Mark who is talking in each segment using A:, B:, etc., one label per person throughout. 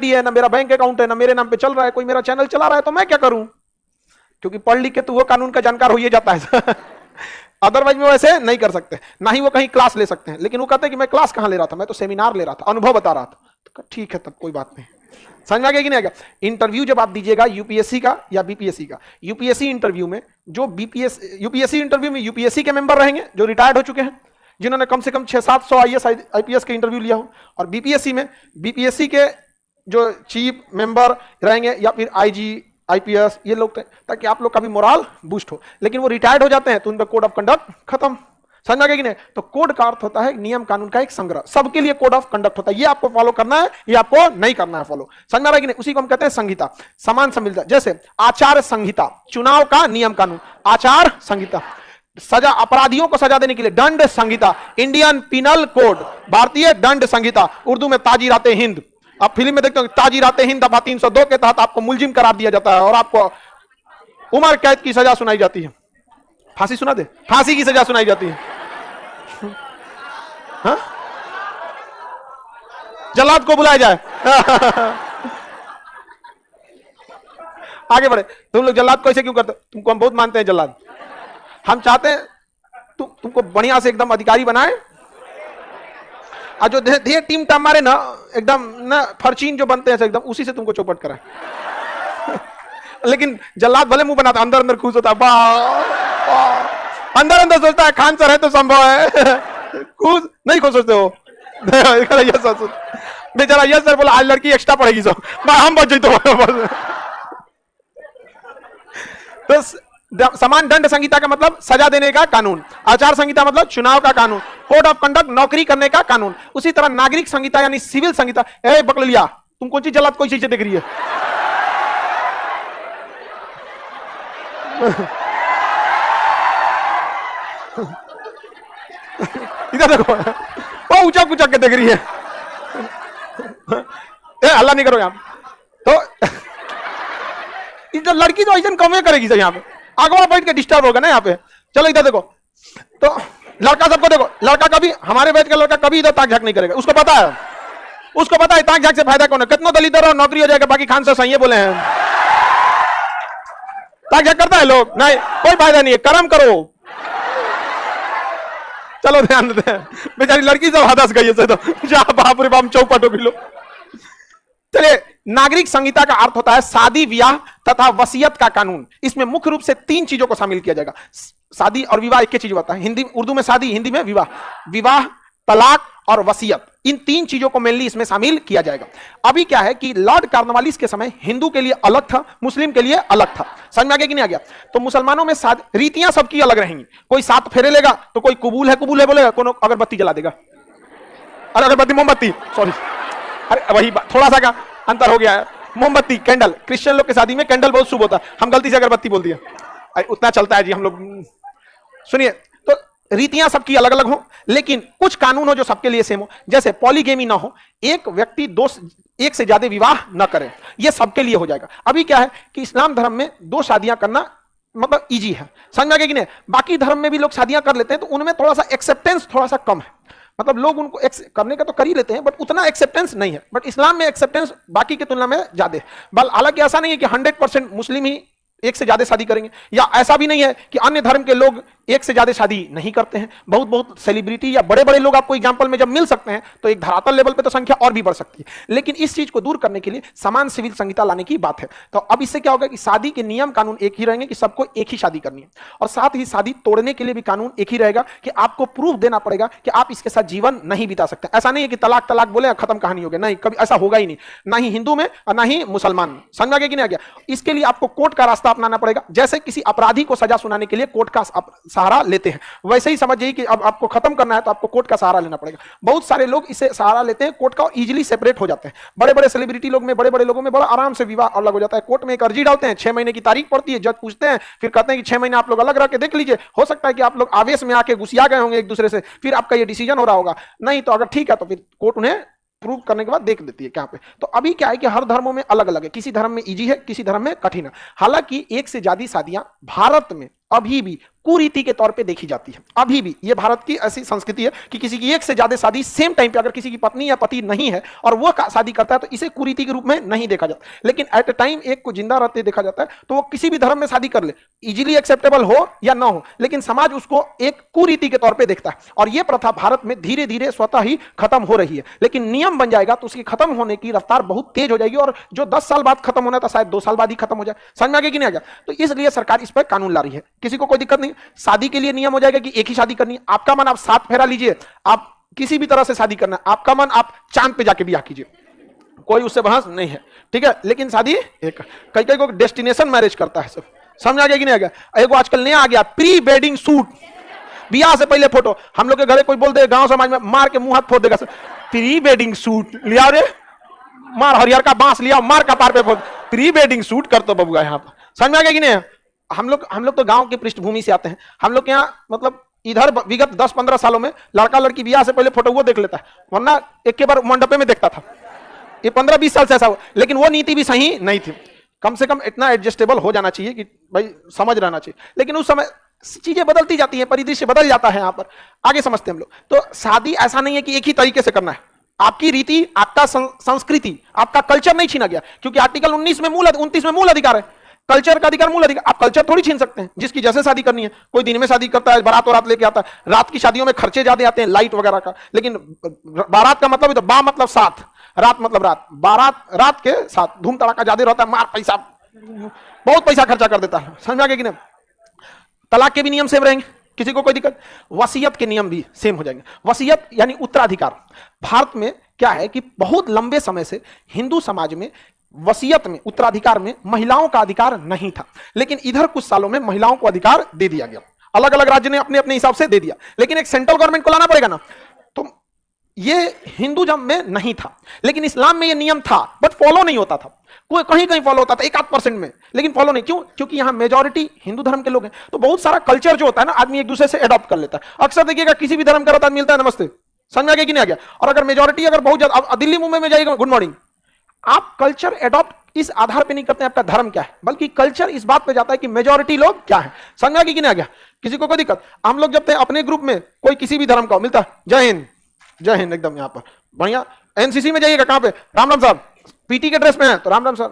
A: ID है, ना मेरा बैंक अकाउंट है, ना मेरे नाम पे चल रहा है, कोई मेरा चैनल चला रहा है, तो मैं क्या करूं? क्योंकि पढ़ लिख के तो वो कानून का जानकार हो ही जाता है। अदरवाइज में वैसे नहीं कर सकते, ना ही वो कहीं क्लास ले सकते हैं। लेकिन वो कहते हैं कि मैं क्लास कहां ले रहा था, मैं तो सेमिनार ले रहा था, अनुभव बता रहा था। तो ठीक है, तब कोई बात नहीं। समझ में आ गया कि नहीं आ गया? इंटरव्यू जब आप दीजिएगा यूपीएससी का या बीपीएससी का, यूपीएससी इंटरव्यू में जो यूपीएससी इंटरव्यू में यूपीएससी के मेंबर रहेंगे जो रिटायर्ड हो चुके हैं, जिन्होंने कम से कम 600-700 आईएएस आईपीएस के इंटरव्यू लिया हो, और बीपीएससी में बीपीएससी के जो चीफ मेंबर रहेंगे या फिर आईजी आईपीएस, ये लोग, ताकि आप लोग का भी मोरल बूस्ट हो। लेकिन वो रिटायर्ड हो जाते हैं तो उनका कोड ऑफ कंडक्ट खत्म। समझ में आ गया कि नहीं? तो कोड का अर्थ होता है नियम कानून का एक संग्रह, सबके लिए कोड ऑफ कंडक्ट होता है, ये आपको फॉलो करना है, ये आपको नहीं करना है फॉलो। समझ में आ रहा है कि नहीं? उसी को हम कहते हैं संहिता, समान संहिता। जैसे आचार संहिता, चुनाव का नियम कानून, आचार संहिता। सजा, अपराधियों को सजा देने के लिए दंड संहिता, इंडियन पिनल कोड, भारतीय दंड संहिता, उर्दू में ताजीराते हिंद। आप फिल्म में देखते हो ताजीराते हिंद दफा 302 के तहत आपको मुलजिम करार दिया जाता है और आपको उम्र कैद की सजा सुनाई जाती है। फांसी सुना दे, फांसी की सजा सुनाई जाती है। हाँ? जल्लाद को बुलाया जाए। आगे बढ़े। तुम लोग जल्लाद को ऐसे क्यों करते? तुमको हम बहुत मानते हैं जल्लाद, हम चाहते हैं तुमको बढ़िया से एकदम अधिकारी बनाए, और जो धीरे टीम टाइम मारे ना, एकदम ना फरचीन जो बनते हैं एकदम, उसी से तुमको चौपट कराए। लेकिन जल्लाद भले मुंह बनाता, अंदर अंदर खुश होता है, अंदर अंदर सोचता है खान सर है तो संभव है। खुश नहीं, खुश सोचते हो। बेचारा यस सर बोला आज लड़की एक्स्ट्रा पढ़ेगी, सब हम बच जाए। तो समान दंड संहिता का मतलब सजा देने का कानून, आचार संहिता मतलब चुनाव का कानून, कोड ऑफ कंडक्ट नौकरी करने का कानून। उसी तरह नागरिक संहिता यानी सिविल संहिता। ए बकलिया, तुम कौन सी जल्लाद कोई चीज देख रही है? इधर देखो, वो ऊंचा ऊंचा के देख रही है। हल्ला नहीं करो यहाँ तो। इधर लड़की तो ऐसा कम करेगी सर, यहाँ पे आगवा बैठ के डिस्टर्ब होगा ना यहाँ पे। चलो इधर देखो, तो लड़का सबको देखो, लड़का कभी, हमारे बैठ का लड़का कभी इधर ताक झाक नहीं करेगा, उसको पता है, उसको पता है ताक झाक से फायदा कौन है। कितना दलित और नौकरी हो जाएगा, बाकी खान से सही बोले हैं। ताक झाक करता है लोग, नहीं कोई फायदा नहीं है, कर्म करो। चलो ध्यान देते हैं, बेचारी लड़की सब हदस गई है तो जा बाप रे बाप चौपटों की लोग। चलिए, नागरिक संहिता का अर्थ होता है शादी ब्याह तथा वसीयत का कानून। इसमें मुख्य रूप से 3 चीजों को शामिल किया जाएगा। शादी और विवाह एक ही चीज होता है, हिंदी उर्दू में शादी, हिंदी में विवाह, विवाह, तलाक और वसीयत, इन 3 चीजों को मेनली इसमें शामिल किया जाएगा। अभी क्या है कि लॉर्ड कॉर्नवालिस के समय हिंदू के लिए अलग था, मुस्लिम के लिए अलग था। समझ में आ गया कि नहीं आ गया? तो मुसलमानों में रीतियां सबकी अलग रहेंगी। कोई 7 फेरे लेगा तो कोई कबूल है बोलेगा, कोई अगरबत्ती जला देगा। अरे अगरबत्ती मोमबत्ती, सॉरी, अरे वही थोड़ा सा का अंतर हो गया है। मोमबत्ती, कैंडल, क्रिश्चियन लोग की शादी में कैंडल बहुत शुभ होता है, हम गलती से अगरबत्ती बोल दिया। अरे उतना चलता है जी हम लोग। सुनिए, तो रीतियां सबकी अलग अलग हो, लेकिन कुछ कानून हो जो सबके लिए सेम हो। जैसे पॉलीगेमी ना हो, एक व्यक्ति एक से ज्यादा विवाह न करे, ये सबके लिए हो जाएगा। अभी क्या है कि इस्लाम धर्म में 2 शादियां करना मतलब इजी है, समझ में आ गया कि नहीं? बाकी धर्म में भी लोग शादियां कर लेते हैं, तो उनमें थोड़ा सा एक्सेप्टेंस थोड़ा सा कम है, मतलब लोग उनको करने का तो कर ही लेते हैं, बट उतना एक्सेप्टेंस नहीं है। बट इस्लाम में एक्सेप्टेंस बाकी की तुलना में ज्यादा है। हालांकि ऐसा नहीं है कि 100% मुस्लिम ही एक से ज्यादा शादी करेंगे, या ऐसा भी नहीं है कि अन्य धर्म के लोग एक से ज्यादा शादी नहीं करते हैं। बहुत सेलिब्रिटी या बड़े बड़े लोग आपको एग्जांपल में जब मिल सकते हैं, तो एक धरातल लेवल पे तो संख्या और भी बढ़ सकती है। लेकिन इस चीज को दूर करने के लिए समान सिविल संहिता लाने की बात है। तो अब इससे क्या होगा कि शादी के नियम कानून एक ही रहेंगे, कि सबको एक ही शादी करनी है, और साथ ही शादी तोड़ने के लिए भी कानून एक ही रहेगा, कि आपको प्रूफ देना पड़ेगा कि आप इसके साथ जीवन नहीं बिता सकते। ऐसा नहीं है कि तलाक तलाक बोले खत्म कहानी हो गई, नहीं, कभी ऐसा होगा ही नहीं, ना ही हिंदू में और ना ही मुसलमान में। समझ में आ गया कि नहीं आ गया? इसके लिए आपको कोर्ट का रास्ता अपनाना पड़ेगा। जैसे किसी अपराधी को सजा सुनाने के लिए कोर्ट का सहारा लेते हैं, वैसे ही समझिए कि अब आपको खत्म करना है तो आपको कोर्ट का सहारा लेना पड़ेगा। बहुत सारे लोग इसे सहारा लेते हैं कोर्ट का, और इजीली सेपरेट हो जाते हैं। बड़े बड़े सेलिब्रिटी लोग में, बड़े बड़े लोगों में बड़ा आराम से विवाह अलग हो जाता है। कोर्ट में एक अर्जी डालते हैं, 6 महीने की तारीख पड़ती है, जज पूछते हैं, फिर कहते हैं कि 6 महीने आप लोग अलग रह के देख लीजिए। हो सकता है कि आप लोग आवेश में आके गुस्सिया गए होंगे एक दूसरे से, फिर आपका ये डिसीजन हो रहा होगा। नहीं तो अगर ठीक है तो फिर कोर्ट उन्हें प्रूव करने के बाद देख देती है क्या पे। तो अभी क्या है कि हर धर्मों में अलग अलग है, किसी धर्म में इजी है, किसी धर्म में कठिन है। हालांकि एक से ज्यादा शादियां भारत में अभी भी कुरीति के तौर पे देखी जाती है। अभी भी ये भारत की ऐसी संस्कृति है कि किसी की एक से ज्यादा शादी सेम टाइम पे, अगर किसी की पत्नी या पति नहीं है और वो शादी करता है तो इसे कुरीति के रूप में नहीं देखा जाता। लेकिन एट ए टाइम एक को जिंदा रहते देखा जाता है तो वो किसी भी धर्म में शादी कर ले, इजीली एक्सेप्टेबल हो या ना हो, लेकिन समाज उसको एक कुरीति के तौर पर देखता है। और यह प्रथा भारत में धीरे धीरे स्वतः ही खत्म हो रही है। लेकिन नियम बन जाएगा तो उसकी खत्म होने की रफ्तार बहुत तेज हो जाएगी, और जो 10 साल बाद खत्म होना था शायद 2 साल बाद ही खत्म हो जाए। समझ में आ गया कि नहीं आ गया? तो इसलिए सरकार इस पर कानून ला रही है। किसी को कोई दिक्कत नहीं, शादी के लिए नियम हो जाएगा कि एक ही शादी करनी है। आपका मन आप 7 फेरा लीजिए, आप किसी भी तरह से शादी करना, आपका मन आप चांद पे जाके ब्याह कीजिए, कोई उससे बहस नहीं है, ठीक है। लेकिन शादी एक, कई कई को डेस्टिनेशन मैरिज करता है सब। समझ आ गया कि नहीं आ गया? एक आजकल नया आ गया प्री वेडिंग शूट, ब्याह से पहले फोटो। हम लोग के घरे कोई बोल दे गांव समाज में मार के मुंह हाथ फोड़ देगा, प्री वेडिंग शूट लिया रे, मार हरियर का बांस लिया, मार का पार पे फोड़, प्री वेडिंग शूट कर तो बबुआ यहाँ पर। समझ में आ गया कि नहीं? हम लोग तो गांव की पृष्ठभूमि से आते हैं। हम लोग के यहाँ मतलब इधर विगत 10-15 सालों में लड़का लड़की ब्याह से पहले फोटो वो देख लेता है, वरना एक के बार मंडपे में देखता था। ये 15-20 साल से ऐसा हुआ, लेकिन वो नीति भी सही नहीं थी। कम से कम इतना एडजस्टेबल हो जाना चाहिए कि भाई समझ रहना चाहिए। लेकिन उस समय चीजें बदलती जाती हैं, परिदृश्य बदल जाता है। यहाँ पर आगे समझते हैं हम लोग। तो शादी ऐसा नहीं है कि एक ही तरीके से करना है। आपकी रीति, आपका संस्कृति, आपका कल्चर नहीं छीना गया, क्योंकि आर्टिकल 29 में 29 में मूल अधिकार है, कल्चर का अधिकार, मूल अधिकार। आप कल्चर थोड़ी छीन सकते हैं, जिसकी जैसे शादी करनी है। कोई दिन में शादी करता है, बारात और रात लेके आता है। रात की शादियों में खर्चे ज्यादा आते हैं, लाइट वगैरह का। लेकिन बारात का मतलब, तो बा मतलब साथ, रात मतलब रात, बारात रात के साथ धूम तड़ाका ज्यादा रहता है, मार पैसा, बहुत पैसा खर्चा कर देता है। समझ आ गया कि नहीं? तलाक के भी नियम सेम रहेंगे, किसी को कोई दिक्कत। वसीयत के नियम भी सेम हो जाएंगे। वसीयत यानी उत्तराधिकार। भारत में क्या है कि बहुत लंबे समय से हिंदू समाज में वसीयत में, उत्तराधिकार में महिलाओं का अधिकार नहीं था। लेकिन इधर कुछ सालों में महिलाओं को अधिकार दे दिया गया। अलग अलग राज्य ने अपने अपने हिसाब से दे दिया, लेकिन एक सेंट्रल गवर्नमेंट को लाना पड़ेगा ना। तो ये हिंदुइज्म में नहीं था, लेकिन इस्लाम में ये नियम था, बट फॉलो नहीं होता था। कोई कहीं कहीं फॉलो होता था, 1-8% में, लेकिन फॉलो नहीं। क्यों? क्योंकि यहाँ मेजॉरिटी हिंदू धर्म के लोग हैं। तो बहुत सारा कल्चर जो होता है ना, आदमी एक दूसरे से अडॉप्ट कर लेता है। अक्सर देखिएगा किसी भी धर्म का रहता मिलता है नमस्ते, समझ आ गया कि नहीं आ गया? और अगर मेजॉरिटी अगर बहुत ज्यादा, दिल्ली मुंबई में जाइएगा गुड मॉर्निंग। आप कल्चर अडॉप्ट इस आधार पे नहीं करते आपका धर्म क्या है, बल्कि कल्चर इस बात पे जाता है कि मेजॉरिटी लोग क्या है। समझ आ गया कि नहीं आ गया? किसी को कोई दिक्कत? हम लोग जब थे अपने ग्रुप में कोई किसी भी धर्म का मिलता, जय हिंद, जय हिंद, एकदम यहाँ पर बढ़िया। एनसीसी में जाइएगा, कहां पे? राम राम साहब। पीटी के ड्रेस में है तो राम राम सर,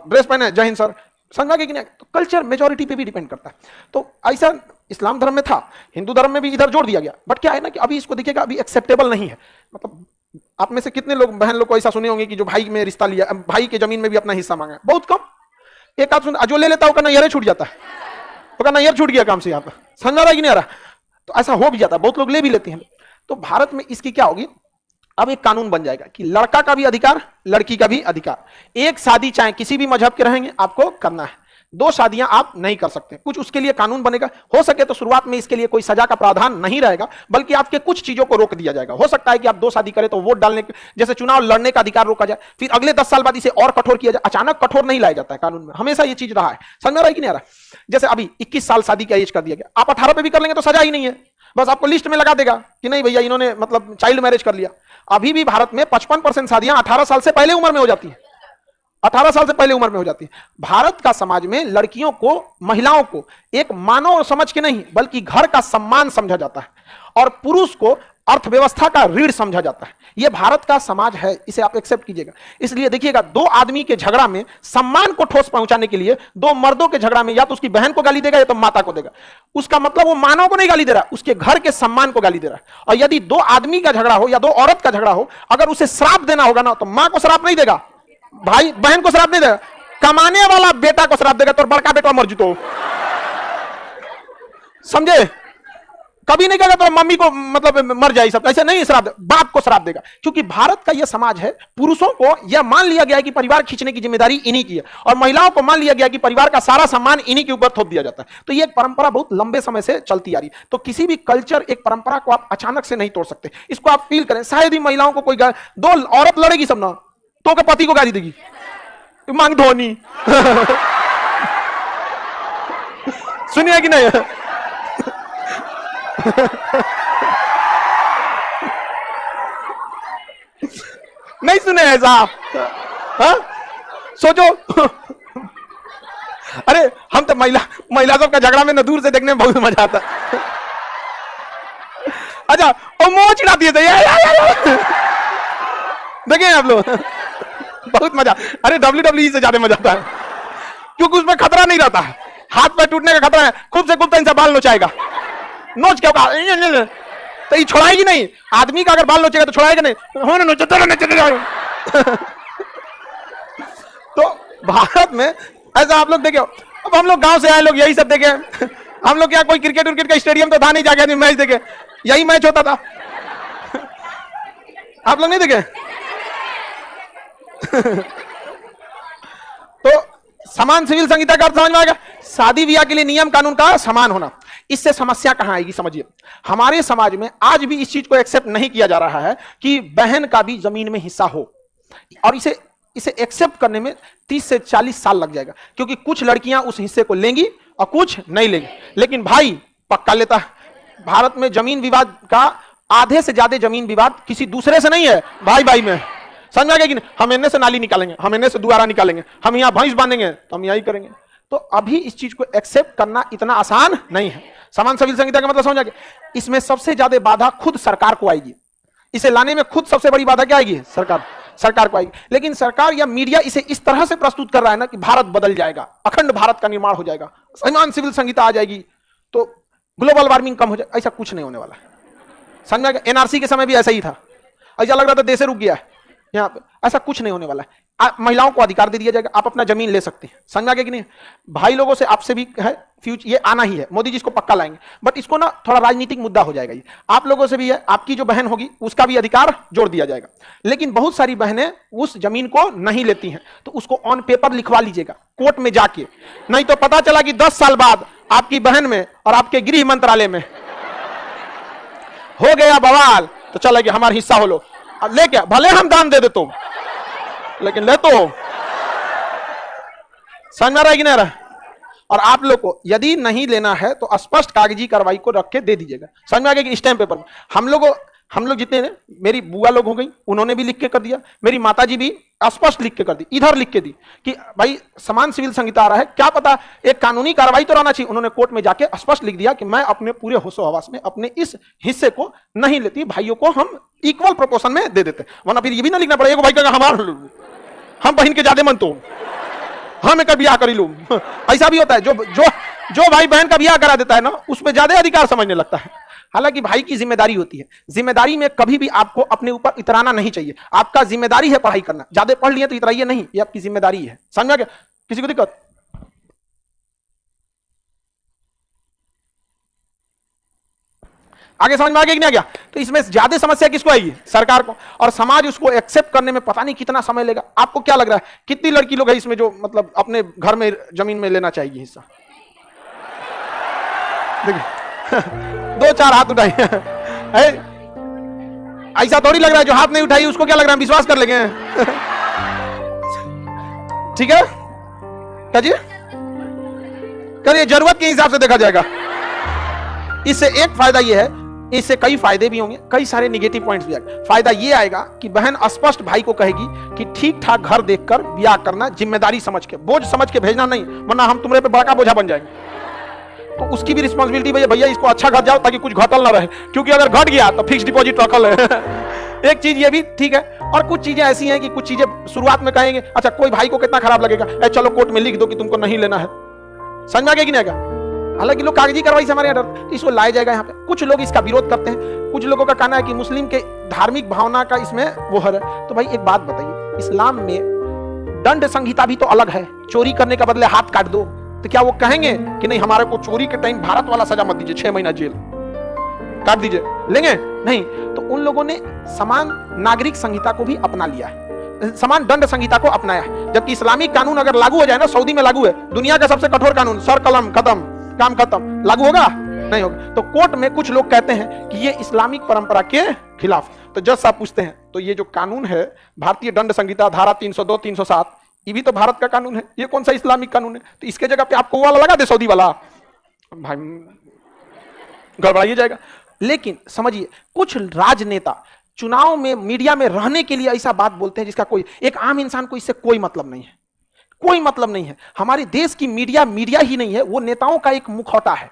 A: ड्रेस पहने जय हिंद सर। समझ में कि नहीं? तो कल्चर मेजॉरिटी पे भी डिपेंड करता है। तो ऐसा इस्लाम धर्म में था, हिंदू धर्म में भी इधर जोड़ दिया गया। बट क्या है ना कि अभी इसको देखिएगा, अभी एक्सेप्टेबल नहीं है। मतलब आप में से कितने लोग, बहन लोग को ऐसा सुने होंगे कि जो भाई में रिश्ता लिया, भाई के जमीन में भी अपना हिस्सा मांगा? बहुत कम। एक आध सुन, जो ले लेता है उसका नैयर छूट जाता है, उसका नैयर छूट गया काम से। यहाँ पर समझ आ रहा है कि नहीं आ रहा? तो ऐसा हो भी जाता है, बहुत लोग ले भी लेते हैं। तो भारत में इसकी क्या होगी, अब एक कानून बन जाएगा कि लड़का का भी अधिकार, लड़की का भी अधिकार। एक शादी चाहे किसी भी मजहब के रहेंगे आपको करना है, 2 शादियां आप नहीं कर सकते। कुछ उसके लिए कानून बनेगा। हो सके तो शुरुआत में इसके लिए कोई सजा का प्रावधान नहीं रहेगा, बल्कि आपके कुछ चीजों को रोक दिया जाएगा। हो सकता है कि आप 2 शादी करें तो वोट डालने, जैसे चुनाव लड़ने का अधिकार रोका जाए, फिर अगले 10 साल बाद इसे और कठोर किया जाए। अचानक कठोर नहीं लाया जाता है कानून में, हमेशा ये चीज रहा है। समझ में आ रहा है कि नहीं आ रहा? जैसे अभी 21 साल शादी का एज कर दिया गया, आप 18 पे भी कर लेंगे तो सजा ही नहीं है, बस आपको लिस्ट में लगा देगा कि नहीं भैया इन्होंने मतलब चाइल्ड मैरिज कर लिया। अभी भी भारत में 55% शादियां 18 साल से पहले उम्र में हो जाती है, 18 साल से पहले उम्र में हो जाती है। भारत का समाज में लड़कियों को, महिलाओं को एक मानव समझ के नहीं, बल्कि घर का सम्मान समझा जाता है, और पुरुष को अर्थव्यवस्था का रीढ़ समझा जाता है। यह भारत का समाज है, इसे आप एक्सेप्ट कीजिएगा। इसलिए देखिएगा, 2 आदमी के झगड़ा में सम्मान को ठोस पहुंचाने के लिए 2 मर्दों के झगड़ा में या तो उसकी बहन को गाली देगा या तो माता को देगा। उसका मतलब वो मानव को नहीं गाली दे रहा, उसके घर के सम्मान को गाली दे रहा है। और यदि 2 आदमी का झगड़ा हो या 2 औरत का झगड़ा हो, अगर उसे श्राप देना होगा ना, तो मां को श्राप नहीं देगा, भाई बहन को श्राप नहीं देगा, कमाने वाला बेटा को श्राप देगा, तो बड़का बेटा मर जुतो। समझे? कभी नहीं कहेगा तो मम्मी को मतलब मर जाए, सब ऐसे नहीं श्राप, बाप को श्राप देगा। क्योंकि भारत का यह समाज है, पुरुषों को यह मान लिया गया है कि परिवार खींचने की जिम्मेदारी इन्हीं की है, और महिलाओं को मान लिया गया कि परिवार का सारा सम्मान इन्हीं के ऊपर थोप दिया जाता है। तो यह एक परंपरा बहुत लंबे समय से चलती आ रही है। तो किसी भी कल्चर, एक परंपरा को आप अचानक से नहीं तोड़ सकते। इसको आप फील करें। शायद ही महिलाओं को कोई 2 औरत लड़ेगी सब ना, तो क्या पति को गाली देगी, मांग धोनी। सुनिए कि नहीं? नहीं सुने ऐसा? हाँ? सोचो, अरे हम तो महिला सब का झगड़ा में न दूर से देखने में बहुत मजा आता। अच्छा और मोह चिढ़ाती है देखें आप लोग, बहुत मजा। अरे WWE से ज्यादा मजा आता है क्योंकि उसमें खतरा नहीं रहता है, हाथ पैर टूटने का खतरा है, खूब से खूब तो इनसे बाल नोचाएगा, नोच क्या होगा तो ये छोड़ाएगी नहीं। आदमी का अगर बाल नोचेगा तो छोड़ाएगा नहीं, हो ना नोचते। तो भारत में ऐसा आप लोग देखे। अब हम लोग गांव से आए लोग यही सब देखे। हम लोग क्या कोई क्रिकेट विकेट का स्टेडियम तो था नहीं, जाके मैच देखे, यही मैच होता था। आप लोग नहीं देखे। तो समान सिविल संहिता का अर्थ समझ में आएगा, शादी ब्याह के लिए नियम कानून का समान होना। इससे समस्या कहां आएगी समझिए, हमारे समाज में आज भी इस चीज को एक्सेप्ट नहीं किया जा रहा है कि बहन का भी जमीन में हिस्सा हो, और इसे एक्सेप्ट करने में 30 से 40 साल लग जाएगा, क्योंकि कुछ लड़कियां उस हिस्से को लेंगी और कुछ नहीं लेंगी। लेकिन भाई पक्का लेता है। भारत में जमीन विवाद का आधे से ज्यादा जमीन विवाद किसी दूसरे से नहीं है, भाई भाई में। समझ में आ गया कि नहीं? हम इन्ने से नाली निकालेंगे, हम इन्ने से दुआरा निकालेंगे, हम यहाँ भैंस बांधेंगे तो हम यही करेंगे। तो अभी इस चीज को एक्सेप्ट करना इतना आसान नहीं है। समान सिविल संहिता का मतलब समझ आ गया। इसमें सबसे ज्यादा बाधा खुद सरकार को आएगी, इसे लाने में खुद सबसे बड़ी बाधा क्या आएगी, सरकार को आएगी। लेकिन सरकार या मीडिया इसे इस तरह से प्रस्तुत कर रहा है ना कि भारत बदल जाएगा, अखंड भारत का निर्माण हो जाएगा, समान सिविल संहिता आ जाएगी तो ग्लोबल वार्मिंग कम हो जाए। ऐसा कुछ नहीं होने वाला है। समझ में आ गया। एनआरसी के समय भी ऐसा ही था, ऐसा लग रहा था देश रुक गया है यहाँ पे। ऐसा कुछ नहीं होने वाला है। महिलाओं को अधिकार दे दिया जाएगा, आप अपना जमीन ले सकते हैं। समझ में आ गया कि नहीं। भाई लोगों से आपसे भी है, फ्यूचर ये आना ही है, मोदी जी इसको पक्का लाएंगे, बट इसको ना थोड़ा राजनीतिक मुद्दा हो जाएगा। ये आप लोगों से भी है, आपकी जो बहन होगी उसका भी अधिकार जोड़ दिया जाएगा। लेकिन बहुत सारी बहनें उस जमीन को नहीं लेती हैं, तो उसको ऑन पेपर लिखवा लीजिएगा कोर्ट में जाके। नहीं तो पता चला कि 10 साल बाद आपकी बहन में और आपके गृह मंत्रालय में हो गया बवाल, तो चला कि हमारा हिस्सा हो लो, ले क्या, भले हम दान दे दे तुम, लेकिन ले तो। समझ में आ रहा है कि नहीं आ रहा है। और आप लोग को यदि नहीं लेना है तो स्पष्ट कागजी कार्रवाई को रख के दे दीजिएगा। समझ में आ गया कि स्टैम्प पेपर में हम लोग जितने ने, मेरी बुआ लोग हो गई, उन्होंने भी लिख के कर दिया, मेरी माताजी भी स्पष्ट लिख के कर दी, इधर लिख के दी कि भाई समान सिविल संहिता आ रहा है, क्या पता एक कानूनी कार्रवाई तो रहना चाहिए। उन्होंने कोर्ट में जाके स्पष्ट लिख दिया कि मैं अपने पूरे होशो हवास में अपने इस हिस्से को नहीं लेती, भाइयों को हम इक्वल प्रोपोर्शन में दे देते। वरना फिर ये भी ना लिखना पड़ेगा भाई का हमारा हम बहन के ज्यादा मन तो हम एक ब्याह कर लूं। ऐसा भी होता है, जो भाई बहन का ब्याह करा देता है ना, उसमें ज्यादा अधिकार समझने लगता है। हालांकि भाई की जिम्मेदारी होती है, जिम्मेदारी में कभी भी आपको अपने ऊपर इतराना नहीं चाहिए। आपका जिम्मेदारी है पढ़ाई करना, ज्यादा पढ़ लिए तो इतराइए नहीं, ये आपकी जिम्मेदारी है। समझ में आ गया। किसी को दिक्कत? आगे समझ में आ गया कि नहीं आ गया। तो इसमें ज्यादा समस्या किसको आएगी, सरकार को, और समाज उसको एक्सेप्ट करने में पता नहीं कितना समय लेगा। आपको क्या लग रहा है कितनी लड़की लोग है इसमें जो मतलब अपने घर में जमीन में लेना चाहिए हिस्सा? देखिए 2-4 हाथ उठाए। ऐसा थोड़ी लग रहा है जो हाथ नहीं उठाई उसको क्या लग रहा है विश्वास कर लेंगे। ठीक है, कहिए करिए, जरूरत के हिसाब से देखा जाएगा। इससे एक फायदा यह है, इससे कई फायदे भी होंगे, कई सारे निगेटिव पॉइंट्स भी आएंगे। फायदा यह आएगा कि बहन स्पष्ट भाई को कहेगी कि ठीक ठाक घर देखकर ब्याह करना, जिम्मेदारी समझ के, बोझ समझ के भेजना नहीं, वरना हम तुम्हारे पे बड़ा बोझा बन जाएंगे। तो उसकी भी रिस्पॉन्सिबिलिटी भैया इसको अच्छा घर जाओ ताकि कुछ घटल ना रहे, क्योंकि अगर घट गया तो फिक्स डिपॉजिट रखल है। एक चीज ये भी ठीक है। और कुछ चीजें ऐसी हैं कि कुछ चीजें शुरुआत में कहेंगे, अच्छा कोई भाई को कितना खराब लगेगा, चलो कोर्ट में लिख दो कि तुमको नहीं लेना है। समझ में आ गया कि नहीं आएगा। हालांकि लोग कागजी कार्रवाई से हमारे यहाँ डर, तो इसको लाया जाएगा यहाँ पे। कुछ लोग इसका विरोध करते हैं, कुछ लोगों का कहना है कि मुस्लिम के धार्मिक भावना का इसमें वो है। तो भाई एक बात बताइए, इस्लाम में दंड संहिता भी तो अलग है। चोरी करने का बदले हाथ काट दो, तो क्या वो कहेंगे कि नहीं हमारे को चोरी के टाइम भारत वाला सजा मत दीजिए, 6 महीना जेल काट दीजिए, लेंगे नहीं। तो उन लोगों ने समान नागरिक संहिता को भी अपना लिया है, समान दंड संहिता को अपनाया है। जबकि इस्लामिक कानून अगर लागू हो जाए ना, सऊदी में लागू है दुनिया का सबसे कठोर कानून, सर कलम खत्म, काम खत्म, लागू होगा नहीं होगा। तो कोर्ट में कुछ लोग कहते हैं कि ये इस्लामिक परंपरा के खिलाफ। तो जज साहब पूछते हैं, तो ये जो कानून है भारतीय दंड संहिता धारा 302, 307, ये भी तो भारत का कानून है, ये कौन सा इस्लामिक कानून है? तो इसके जगह पे आपको वाला लगा दे सऊदी वाला, भाई गड़बड़ाइए जाएगा। लेकिन समझिए, कुछ राजनेता चुनाव में मीडिया में रहने के लिए ऐसा बात बोलते हैं जिसका कोई एक आम इंसान को इससे कोई मतलब नहीं है। कोई मतलब नहीं है। हमारे देश की मीडिया मीडिया ही नहीं है, वो नेताओं का एक मुखौटा है।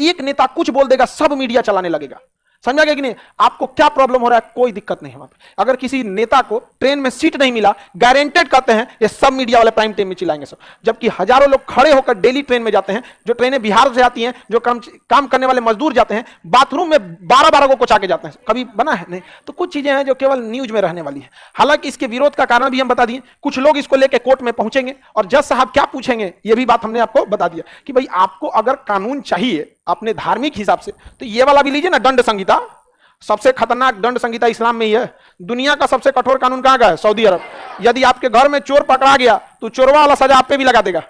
A: एक नेता कुछ बोल देगा, सब मीडिया चलाने लगेगा। समझा गया कि नहीं? आपको क्या प्रॉब्लम हो रहा है, कोई दिक्कत नहीं है वहां पे। अगर किसी नेता को ट्रेन में सीट नहीं मिला, गारंटेड कहते हैं ये सब मीडिया वाले प्राइम टाइम में चिल्लाएंगे सब। जबकि हजारों लोग खड़े होकर डेली ट्रेन में जाते हैं, जो ट्रेनें बिहार से आती हैं, जो काम करने वाले मजदूर जाते हैं, बाथरूम में 12-12 को कुचा के जाते हैं। कभी बना है? नहीं। तो कुछ चीजें हैं जो केवल न्यूज में रहने वाली है। हालांकि इसके विरोध का कारण भी हम बता दिए। कुछ लोग इसको लेकर कोर्ट में पहुंचेंगे और जज साहब क्या पूछेंगे, ये भी बात हमने आपको बता दिया कि भाई आपको अगर कानून चाहिए अपने धार्मिक हिसाब से, तो ये वाला भी लीजिए ना, दंड संहिता। सबसे खतरनाक दंड संहिता इस्लाम में ही है। दुनिया का सबसे कठोर कानून कहां का है? सऊदी अरब। यदि आपके घर में चोर पकड़ा गया तो चोरवा वाला सजा आप पे भी लगा देगा।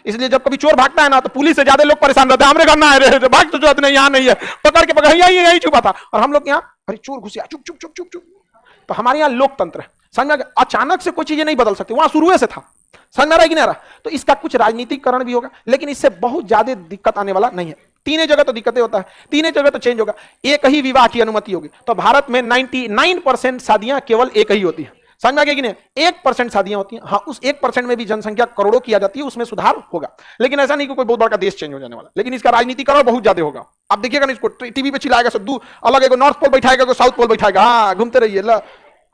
A: इसलिए जब कभी चोर भागता है ना, तो पुलिस से ज्यादा लोग परेशान रहते हैं, हमरे घर ना है, भाग तो जो नहीं, यहां नहीं है, पकड़ के पकड़, यही छुपा था। और हम लोग यहाँ, अरे चोर घुस गया, चुप चुप चुप चुप चुप। तो हमारे यहाँ लोकतंत्र है, समझ में? अचानक से कोई चीजें नहीं बदल सकती, वहां शुरू से था। समझ में आ रहा है कि नहीं आ रहा? तो इसका कुछ राजनीतिकरण भी होगा, लेकिन इससे बहुत ज्यादा दिक्कत आने वाला नहीं है। तीनों जगह तो दिक्कतें होता है, तीनों जगह तो चेंज होगा। एक ही विवाह की अनुमति होगी। तो भारत में 99% शादियां केवल एक ही होती है। समझ में आ गया कि नहीं? 1% शादियां होती हैं। हाँ, उस 1% में भी जनसंख्या करोड़ों की आ जाती है, उसमें सुधार होगा। लेकिन ऐसा नहीं कि कोई बहुत बड़ा देश चेंज हो जाने वाला, लेकिन इसका राजनीतिकरण बहुत ज्यादा होगा। आप देखिएगा ना, इसको टीवी पे चिल्लाएगा सब, अलग एक नॉर्थ पोल बैठाएगा, को साउथ पोल बैठाएगा। हाँ, घूमते रहिए,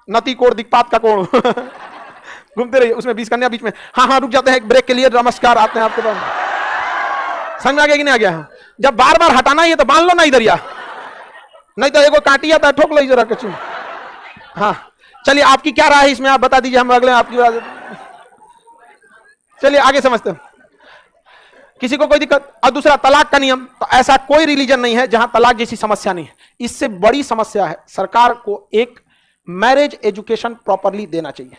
A: नती कोण दिक्पात का कोण घूमते रहिए, उसमें 20 कन्या बीच में। हाँ, रुक जाते हैं एक ब्रेक के लिए, नमस्कार, आते हैं आपके पास। समझ में आ गया कि नहीं आ गया? जब बार बार हटाना ही है तो बांध लो ना इधर, या नहीं तो एगो काटी आता है, ठोक लो जरा कुछ। हाँ, चलिए, आपकी क्या राय है इसमें, आप बता दीजिए, हम अगले आपकी राय। चलिए आगे समझते हैं। किसी को कोई दिक्कत? और दूसरा, तलाक का नियम। तो ऐसा कोई रिलीजन नहीं है जहां तलाक जैसी समस्या नहीं है। इससे बड़ी समस्या है, सरकार को एक मैरिज एजुकेशन प्रॉपरली देना चाहिए।